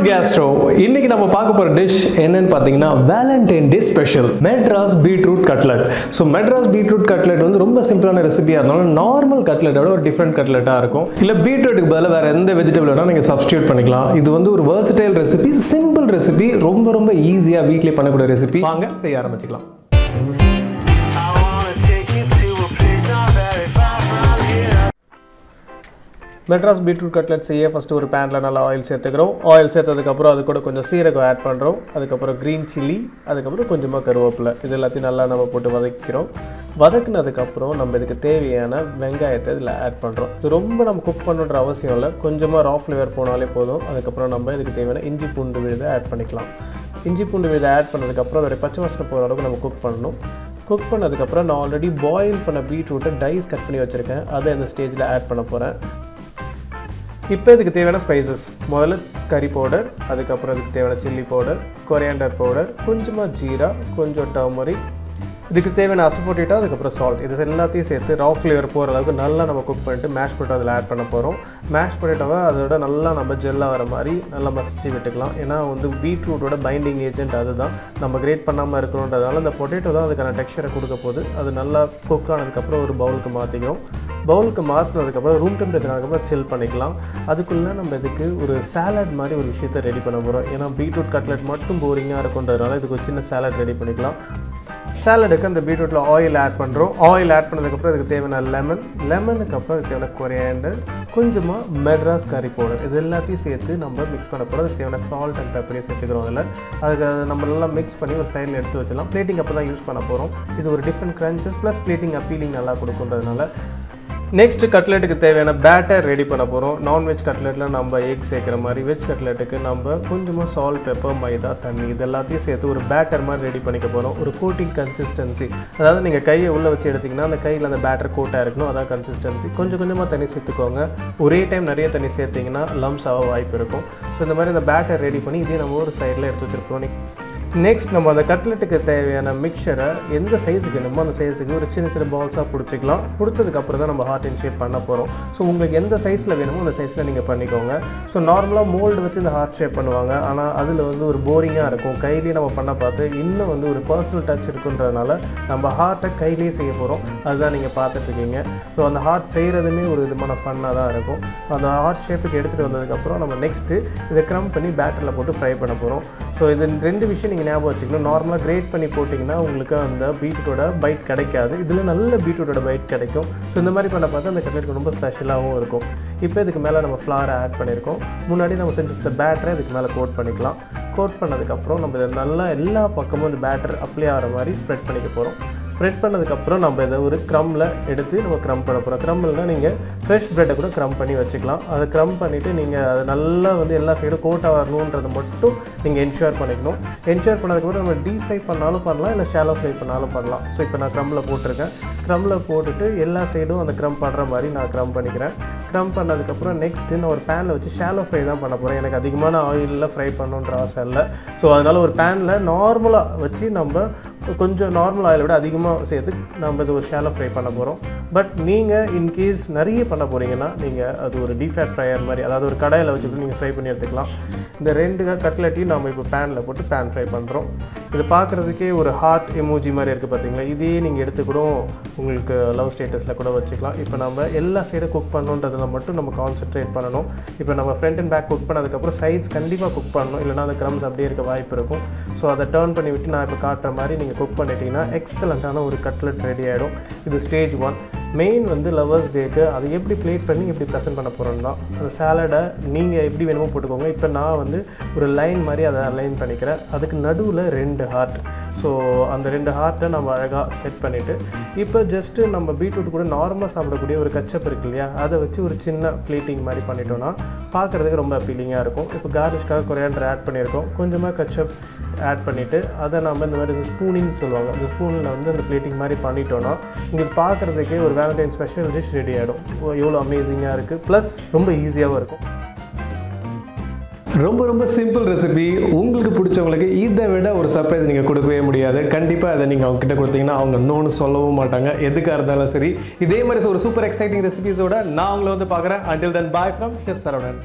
gastro. இன்னைக்கு நம்ம பார்க்க போற டிஷ் என்னன்னு பாத்தீங்கன்னா valentine day special Madras beetroot cutlet. So Madras beetroot cutlet வந்து ரொம்ப சிம்பிளான ரெசிபியா இருந்தாலும் நார்மல் கட்லெட்டோட ஒரு டிஃபரண்ட் கட்லெட்டா இருக்கும். இல்ல பீட்ரூட்டுக்கு பதிலா வேற எந்த வெஜிடபிள் வேணா நீங்க சப்ஸ்டிட்யூட் பண்ணிக்கலாம். இது வந்து ஒரு versatile ரெசிபி, சிம்பிள் ரெசிபி, ரொம்ப ஈஸியா வீட்லயே பண்ணக்கூடிய ரெசிபி. வாங்க செய்ய ஆரம்பிக்கலாம். Madras beetroot cutlet செய்ய ஃபர்ஸ்ட் ஒரு panல நல்லா ஆயில் சேர்த்துக்கிறோம். ஆயில் சேர்த்ததுக்கு அப்புறம் அது கூட கொஞ்சம் சீரகம் ஆட் பண்றோம். அதுக்கு அப்புறம் green chilli, அதுக்கு அப்புறம் கொஞ்சமா கருவேப்பிலை. இது எல்லாத்தையும் நல்லா நம்ம போட்டு வதக்கிக்கிறோம். வதக்குனதுக்கு அப்புறம் நம்ம இதுக்கு தேவையான வெங்காயத்தை இதல ஆட் பண்றோம். இது ரொம்ப நம்ம குக் பண்ணணும்ன்ற அவசியம் இல்ல. கொஞ்சமா raw flavor போனாலே போதும். அதுக்கு அப்புறம் நம்ம இதுக்கு தேவையான இஞ்சி பூண்டு விழுதை ஆட் பண்ணிக்கலாம். இஞ்சி பூண்டு விழுதை ஆட் பண்ணதுக்கு அப்புறம் அதோட பச்சை வாசனை போற அளவுக்கு நம்ம குக் பண்ணனும். குக் பண்ணதுக்கு அப்புறம் நான் ஆல்ரெடி பாயில் பண்ண பீட்ரூட்டை டைஸ் கட் பண்ணி வச்சிருக்கேன். அதை இந்த ஸ்டேஜ்ல ஆட் பண்ண போறேன். இப்போ இதுக்கு தேவையான ஸ்பைசஸ் முதல்ல கறி பவுடர், அதுக்கப்புறம் இதுக்கு தேவையான சில்லி பவுடர், கொரியாண்டர் பவுடர், கொஞ்சமாக ஜீரா, கொஞ்சம் டர்மரிக், இதுக்கு தேவையான அசஃபோட்டேட்டோ, அதுக்கப்புறம் சால்ட். இது எல்லாத்தையும் சேர்த்து ரா ஃப்ளேவர் போகிற அளவுக்கு நல்லா நம்ம குக் பண்ணிட்டு மேஷ் பொட்டேட்டோ அதில் ஆட் பண்ண போகிறோம். மேஷ் பொட்டேட்டோவை அதோட நல்லா நம்ம ஜெல்லாக வர மாதிரி நல்லா மசிச்சு விட்டுக்கலாம். ஏன்னா வந்து பீட்ரூட்டோட பைண்டிங் ஏஜென்ட் அதுதான். நம்ம கிரேட் பண்ணாமல் இருக்கணுன்றதால அந்த பொட்டேட்டோ தான் அதுக்கான டெக்ஸ்சரை கொடுக்க போகுது. அது நல்லா குக் ஆனதுக்கப்புறம் ஒரு பவுலுக்கு மாற்றிக்கிறோம். பவுலுக்கு மாற்றினதுக்கப்புறம் ரூம் டெம்பரேச்சர் ஆகிறப்ப சில் பண்ணிக்கலாம். அதுக்குள்ளே நம்ம இதுக்கு ஒரு சாலட் மாதிரி ஒரு விஷயத்தை ரெடி பண்ண போகிறோம். ஏன்னா பீட்ரூட் கட்லெட் மட்டும் போரிங்காக இருக்குன்றதுனால இதுக்கு ஒரு சின்ன சாலட் ரெடி பண்ணிக்கலாம். சாலடுக்கு அந்த பீட்ரூட்டில் ஆயில் ஆட் பண்ணுறோம். ஆயில் ஆட் பண்ணதுக்கப்புறம் இதுக்கு தேவையான லெமனுக்கு அப்புறம் இதுக்கு தேவையான கொரியாண்டர், கொஞ்சமாக மெட்ராஸ் கறி பவுடர், இது எல்லாத்தையும் சேர்த்து நம்ம மிக்ஸ் பண்ண போகிறோம். அதுக்கு தேவையான சால்ட் அண்ட் பெப்பரையும் சேர்த்துக்கிறோம். அதில் அதுக்கு நம்ம நல்லா மிக்ஸ் பண்ணி ஒரு சைடில் எடுத்து வச்சிடலாம். பிளேட்டிங் அப்போ தான் யூஸ் பண்ண போகிறோம். இது ஒரு different crunches plus plating appealing நல்லா கொடுக்குன்றதுனால. நெக்ஸ்ட் கட்லெட்டுக்கு தேவையான பேட்டர் ரெடி பண்ண போகிறோம். நான்வெஜ் கட்லெட்டில் நம்ம எக் சேர்க்குற மாதிரி வெஜ் கட்லெட்டுக்கு நம்ம கொஞ்சமாக சால்ட், பெப்பர், மைதா, தண்ணி இது எல்லாத்தையும் சேர்த்து ஒரு பேட்டர் மாதிரி ரெடி பண்ணிக்க போகிறோம். ஒரு கோட்டிங் கன்சிஸ்டன்சி, அதாவது நீங்கள் கையை உள்ளே வச்சு எடுத்திங்கன்னா அந்த கையில் அந்த பேட்டர் கோட்டாக இருக்கணும், அதான் கன்சிஸ்டன்சி. கொஞ்சமாக தண்ணி சேர்த்துக்கோங்க. ஒரே டைம் நிறைய தண்ணி சேர்த்திங்கன்னா லம்ஸ் ஆக வாய்ப்பு இருக்கும். ஸோ இந்த மாதிரி அந்த பேட்டர் ரெடி பண்ணி இதே நம்ம ஒரு சைடில் எடுத்து வச்சுருக்கோம். நெக்ஸ்ட் நம்ம அந்த கட்லெட்டுக்கு தேவையான மிக்சரை எந்த சைஸுக்கு வேணுமோ அந்த சைஸுக்கு ஒரு சின்ன பால்ஸாக பிடிச்சிக்கலாம். பிடிச்சதுக்கப்புறம் தான் நம்ம ஹார்ட் அண்ட் ஷேப் பண்ண போகிறோம். ஸோ உங்களுக்கு எந்த சைஸில் வேணுமோ அந்த சைஸில் நீங்கள் பண்ணிக்கோங்க. ஸோ நார்மலாக மோல்டு வச்சு இந்த ஹார்ட் ஷேப் பண்ணுவாங்க. ஆனால் அதில் வந்து ஒரு போரிங்காக இருக்கும். கையிலேயே நம்ம பண்ண பார்த்து இன்னும் வந்து ஒரு பர்சனல் டச் இருக்குன்றதுனால நம்ம ஹார்ட்டை கையிலேயே செய்ய போகிறோம். அதுதான் நீங்கள் பார்த்துட்ருக்கீங்க. ஸோ அந்த ஹார்ட் செய்கிறதுமே ஒரு விதமான ஃபன்னாக தான் இருக்கும். அந்த ஹார்ட் ஷேப்புக்கு எடுத்துகிட்டு வந்ததுக்கப்புறம் நம்ம நெக்ஸ்ட்டு இதை க்ரம் பண்ணி பேட்டரில் போட்டு ஃப்ரை பண்ண போகிறோம். ஸோ இது ரெண்டு விஷயம் நீங்கள் ஞாபகம் வச்சுக்கணும். நார்மலாக கிரேட் பண்ணி போட்டிங்கன்னா உங்களுக்கு அந்த பீட்ரூட்டோட பைட் கிடைக்காது. இதில் நல்ல பீட்ரூட்டோட பைட் கிடைக்கும். ஸோ இந்த மாதிரி பண்ண பார்த்தா அந்த கட்லெட் ரொம்ப ஸ்பெஷலாகவும் இருக்கும். இப்போ இதுக்கு மேலே நம்ம ஃப்ளாரை ஆட் பண்ணியிருக்கோம். முன்னாடி நம்ம செஞ்ச பேட்டரை இதுக்கு மேலே கோட் பண்ணிக்கலாம். கோட் பண்ணதுக்கப்புறம் நம்ம இதை நல்லா எல்லா பக்கமும் இந்த பேட்டர் அப்ளை ஆகிற மாதிரி ஸ்ப்ரெட் பண்ணிக்க போகிறோம். ஸ்ப்ரெட் பண்ணதுக்கப்புறம் நம்ம இதை ஒரு க்ரம்மில் எடுத்து நம்ம க்ரம் பண்ண போகிறோம். க்ரம்மில்னால் நீங்கள் ஃப்ரெஷ் ப்ரெட்டை கூட க்ரம் பண்ணி வச்சுக்கலாம். அதை க்ரம் பண்ணிவிட்டு நீங்கள் அதை நல்லா வந்து எல்லா சைடும் கோட்டாக வரணுன்றதை மட்டும் நீங்கள் என்ஷூர் பண்ணிக்கணும். என்ஷூர் பண்ணதுக்கப்புறம் நம்ம டீப் ஃப்ரை பண்ணாலும் பண்ணலாம், இல்லை ஷாலோ ஃப்ரை பண்ணாலும் பண்ணலாம். ஸோ இப்போ நான் க்ரம்மில் போட்டிருக்கேன். க்ரம்மில் போட்டுட்டு எல்லா சைடும் அந்த க்ரம் பண்ணுற மாதிரி நான் க்ரம் பண்ணிக்கிறேன். க்ரம் பண்ணதுக்கப்புறம் நெக்ஸ்ட்டு நான் ஒரு பேனில் வச்சு ஷாலோ ஃப்ரை தான் பண்ண போகிறேன். எனக்கு அதிகமான ஆயிலில் ஃப்ரை பண்ணணுன்ற ஆசை இல்லை. ஸோ அதனால் ஒரு பேனில் நார்மலாக வச்சு நம்ம கொஞ்சம் நார்மல் ஆயில் விட அதிகமாக சேர்த்து நம்ம இது ஒரு ஷாலோ ஃப்ரை பண்ண போகிறோம். பட் நீங்கள் இன்கேஸ் நிறைய பண்ண போகிறீங்கன்னா நீங்கள் அது ஒரு டீப் ஃபேட் ஃப்ரையர் மாதிரி, அதாவது ஒரு கடாயில் வச்சுட்டு நீங்கள் ஃப்ரை பண்ணி எடுத்துக்கலாம். இந்த ரெண்டு கட்லெட்டையும் நம்ம இப்போ பேனில் போட்டு பேன் ஃப்ரை பண்ணுறோம். இது பார்க்குறதுக்கே ஒரு ஹார்ட் எமோஜி மாதிரி இருக்குது பார்த்தீங்களா. இதே நீங்கள் எடுத்துக்கூட உங்களுக்கு லவ் ஸ்டேட்டஸில் கூட வச்சுக்கலாம். இப்போ நம்ம எல்லா சைடும் குக் பண்ணணுன்றதில் மட்டும் நம்ம கான்சென்ட்ரேட் பண்ணணும். இப்போ நம்ம ஃப்ரண்ட் அண்ட் பேக் குக் பண்ணதுக்கப்புறம் சைட்ஸ் கண்டிப்பாக குக் பண்ணணும், இல்லைனா அந்த க்ரம்ஸ் அப்படியே இருக்க வாய்ப்பு இருக்கும். ஸோ அதை டர்ன் பண்ணி விட்டு நான் இப்போ காட்டுற மாதிரி நீங்கள் குக் பண்ணிட்டீங்கன்னா எக்ஸலண்ட்டான ஒரு கட்லெட் ரெடி ஆகிடும். இது ஸ்டேஜ் 1. மெயின் வந்து லவர்ஸ் டேக்கு அதை எப்படி பிளேட் பண்ணி எப்படி ப்ரெசென்ட் பண்ண போகிறோன்னு தான். அந்த சாலடை நீங்கள் எப்படி வேணுமோ போட்டுக்கோங்க. இப்போ நான் வந்து ஒரு லைன் மாதிரி அதை அலைன் பண்ணிக்கிறேன். அதுக்கு நடுவில் 2 ஹார்ட். ஸோ அந்த 2 ஹார்ட்டை நம்ம அழகாக செட் பண்ணிவிட்டு இப்போ ஜஸ்ட்டு நம்ம பீட்ரூட் கூட நார்மலாக சாப்பிடக்கூடிய ஒரு கச்சப் இருக்கு இல்லையா, அதை வச்சு ஒரு சின்ன பிளேட்டிங் மாதிரி பண்ணிட்டோன்னா பார்க்குறதுக்கு ரொம்ப அப்பீலிங்காக இருக்கும். இப்போ கார்லிஷ்காக கொரியாண்டர் ஆட் பண்ணியிருக்கோம். கொஞ்சமாக கச்சப் ஆட் பண்ணிவிட்டு அதை நம்ம இந்த மாதிரி ஸ்பூனிங் சொல்லுவாங்க, அந்த ஸ்பூனில் வந்து அந்த பிளேட்டிங் மாதிரி பண்ணிட்டோன்னா உங்களுக்கு பார்க்குறதுக்கே ஒரு வேலண்டைன் ஸ்பெஷல் டிஷ் ரெடி ஆகிடும். எவ்வளோ அமேசிங்காக இருக்குது, ப்ளஸ் ரொம்ப ஈஸியாகவும் இருக்கும். ரொம்ப சிம்பிள் ரெசிபி. உங்களுக்கு பிடிச்சவங்களுக்கு இதை விட ஒரு சர்ப்ரைஸ் நீங்கள் கொடுக்கவே முடியாது. கண்டிப்பாக அதை நீங்கள் அவங்க கிட்ட கொடுத்தீங்கன்னா அவங்க நோன்னு சொல்லவும் மாட்டாங்க. எதுக்காக இருந்தாலும் சரி. இதே மாதிரி ஒரு சூப்பர் எக்ஸைட்டிங் ரெசிபிஸோட நான் உங்களை வந்து பார்க்குறேன். Until then, bye from Chef Saravanan.